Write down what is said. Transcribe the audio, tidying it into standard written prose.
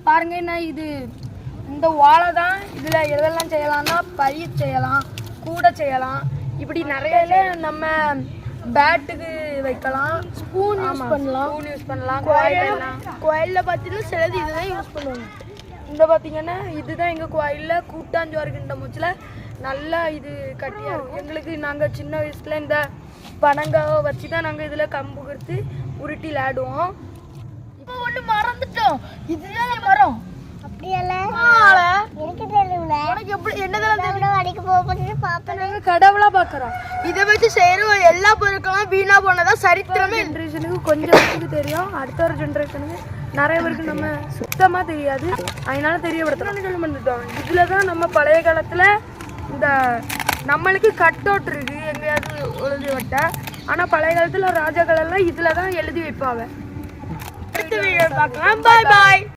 பாருங்க என்ன இது இந்த வாழை தான் இதில் எதெல்லாம் செய்யலாம்னா பயிர் செய்யலாம், கூடை செய்யலாம், இப்படி நிறைய நம்ம பேட்டுக்கு வைக்கலாம், ஸ்பூன் யூஸ் பண்ணலாம். கோயிலில் பார்த்தீங்கன்னா சிலது இதுதான் யூஸ் பண்ணுவாங்க. இந்த பார்த்தீங்கன்னா இதுதான் எங்கள் கோயிலில் கூட்டாஞ்சோறு கிண்ட மூச்சில் நல்லா இது கட்டியாக இருக்கும். எங்களுக்கு நாங்கள் சின்ன வயசில் இந்த பனங்காவை வச்சு தான் நாங்கள் இதில் கம்பு கொடுத்து உருட்டி விளையாடுவோம். இப்போ ஒன்று மறந்துட்டோம், இதுதான் மரம். கடவுளா பாக்குறோம். இதை வச்சு செய்யற எல்லா பொருட்களும் வீணா போனதா சரித்திரமே ஜென்ரேஷனுக்கு கொஞ்சம் பேருக்கு தெரியும், அடுத்த ஒரு ஜென்ரேஷனுக்கு நிறைய பேருக்கு நம்ம சுத்தமா தெரியாது. அதனால தெரியப்படுத்தணும் வந்துட்டோம். இதுலதான் நம்ம பழைய காலத்துல இந்த நம்மளுக்கு கட் அவுட் இருக்கு எங்கேயாவது எழுதி விட்ட, ஆனா பழைய காலத்துல ராஜாக்கள் எல்லாம் இதுலதான் எழுதி வைப்பாங்க. அடுத்த வீடியோ பார்க்கலாம். பாய் பாய்.